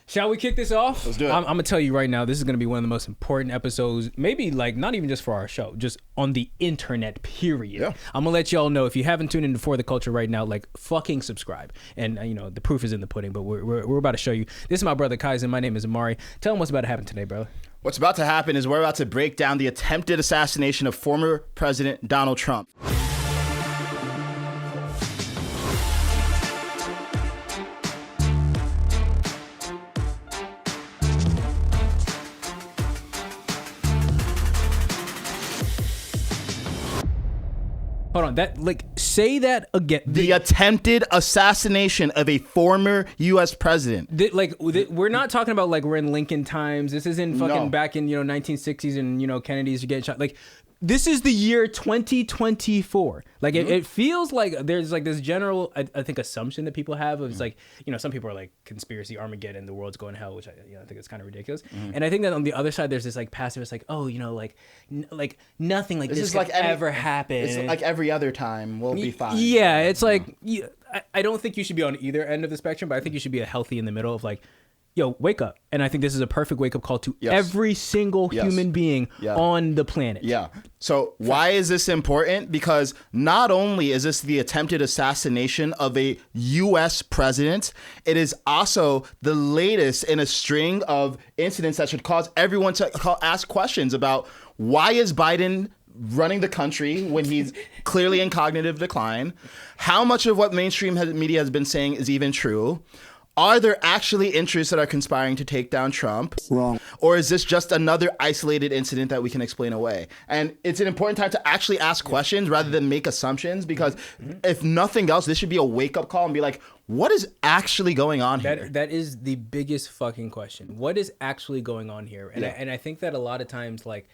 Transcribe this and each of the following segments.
Shall we kick this off? Let's do it. I'm gonna tell you right now, this is gonna be one of the most important episodes, maybe like not even just for our show, just on the internet, period. Yeah. I'm gonna let y'all know, if you haven't tuned into For the Culture right now, like fucking subscribe. And you know, the proof is in the pudding, but we're about to show you. This is my brother Kaizen. My name is Amari. Tell him what's about to happen today, brother. What's about to happen is we're about to break down the attempted assassination of former President Donald Trump. Hold on, say that again. The attempted assassination of a former U.S. president. We're not talking about like we're in Lincoln times. This isn't fucking back in 1960s and Kennedy's getting shot. Like, this is the year 2024. Like it feels like there's like this general I think assumption that people have of it's like some people are like conspiracy Armageddon, the world's going to hell, which I think is kind of ridiculous. And I think that on the other side there's this like passive. It's like like nothing like this could like ever happen. It's like every other time we'll be fine. Yeah, it's like I don't think you should be on either end of the spectrum, but I think you should be healthy in the middle of like, yo, wake up. And I think this is a perfect wake-up call to every single human being on the planet. Yeah. So why is this important? Because not only is this the attempted assassination of a U.S. president, it is also the latest in a string of incidents that should cause everyone to ask questions about why is Biden running the country when he's clearly in cognitive decline? How much of what mainstream media has been saying is even true? Are there actually interests that are conspiring to take down Trump? Wrong. Or is this just another isolated incident that we can explain away? And it's an important time to actually ask questions rather than make assumptions, because if nothing else, this should be a wake-up call and be like, what is actually going on here? That is the biggest fucking question. What is actually going on here? And I think that a lot of times, like,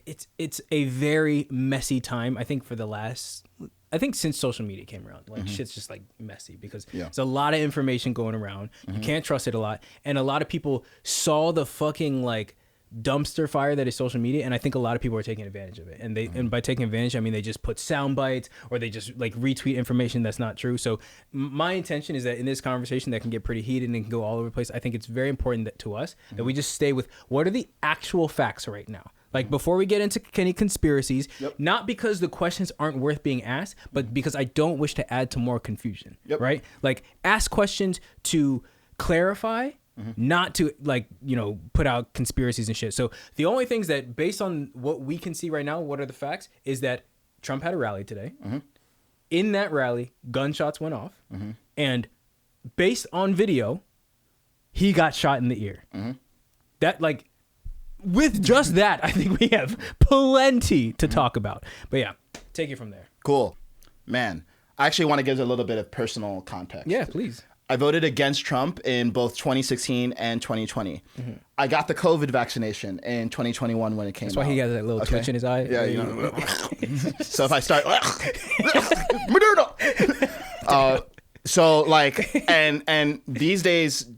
it's a very messy time. I think since social media came around, like shit's just like messy because there's a lot of information going around. You can't trust it a lot. And a lot of people saw the fucking like dumpster fire that is social media. And I think a lot of people are taking advantage of it. And and by taking advantage, I mean, they just put sound bites or they just like retweet information that's not true. So my intention is that in this conversation that can get pretty heated and can go all over the place, I think it's very important to us that we just stay with what are the actual facts right now. Like, before we get into any conspiracies, not because the questions aren't worth being asked, but because I don't wish to add to more confusion, right? Like, ask questions to clarify, not to, like, put out conspiracies and shit. So the only things that, based on what we can see right now, what are the facts, is that Trump had a rally today. In that rally, gunshots went off. And based on video, he got shot in the ear. That, like... With just that, I think we have plenty to talk about. But yeah, take it from there. Cool. Man, I actually want to give a little bit of personal context. Yeah, please. I voted against Trump in both 2016 and 2020. I got the COVID vaccination in 2021 when it came out. That's why he got that little twitch in his eye. Yeah, So if I start... Moderna! So, like, and these days...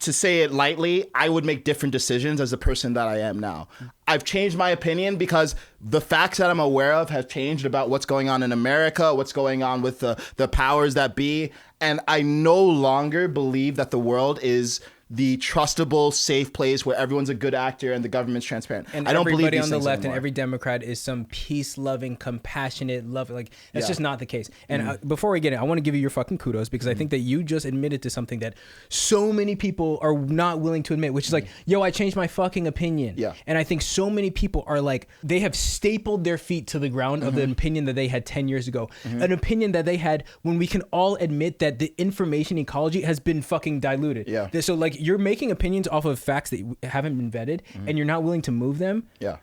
To say it lightly, I would make different decisions as the person that I am now. I've changed my opinion because the facts that I'm aware of have changed about what's going on in America, what's going on with the powers that be. And I no longer believe that the world is the trustable, safe place where everyone's a good actor and the government's transparent. And I don't believe everybody these on the things left anymore. and every Democrat is some peace-loving, compassionate, love. Like, that's just not the case. And before we get in, I want to give you your fucking kudos because I think that you just admitted to something that so many people are not willing to admit, which is like, yo, I changed my fucking opinion. Yeah. And I think so many people are like, they have stapled their feet to the ground of the opinion that they had 10 years ago. An opinion that they had when we can all admit that the information ecology has been fucking diluted. Yeah. So like, you're making opinions off of facts that haven't been vetted and you're not willing to move them. Yeah.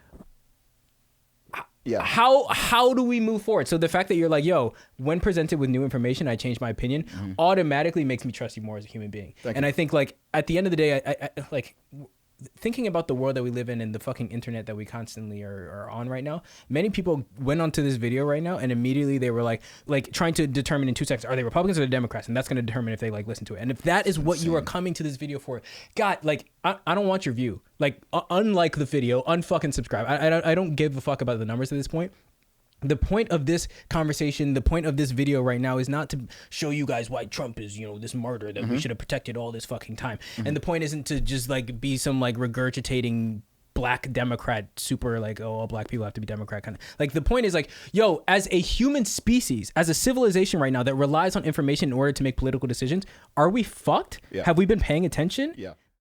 How do we move forward? So the fact that you're like, yo, when presented with new information, I changed my opinion, automatically makes me trust you more as a human being. I think like at the end of the day, I like thinking about the world that we live in and the fucking internet that we constantly are on right now, many people went onto this video right now and immediately they were like trying to determine in 2 seconds, are they Republicans or Democrats? And that's going to determine if they like listen to it. And if that is what you are coming to this video for, God, like, I don't want your view. Like, unlike the video, unfucking subscribe. I don't give a fuck about the numbers at this point. The point of this conversation, the point of this video right now is not to show you guys why Trump is, this martyr that we should have protected all this fucking time. And the point isn't to just like be some like regurgitating black Democrat super like, oh, all black people have to be Democrat kind of like. The point is like, yo, as a human species, as a civilization right now that relies on information in order to make political decisions, are we fucked? Yeah. Have we been paying attention? Yeah.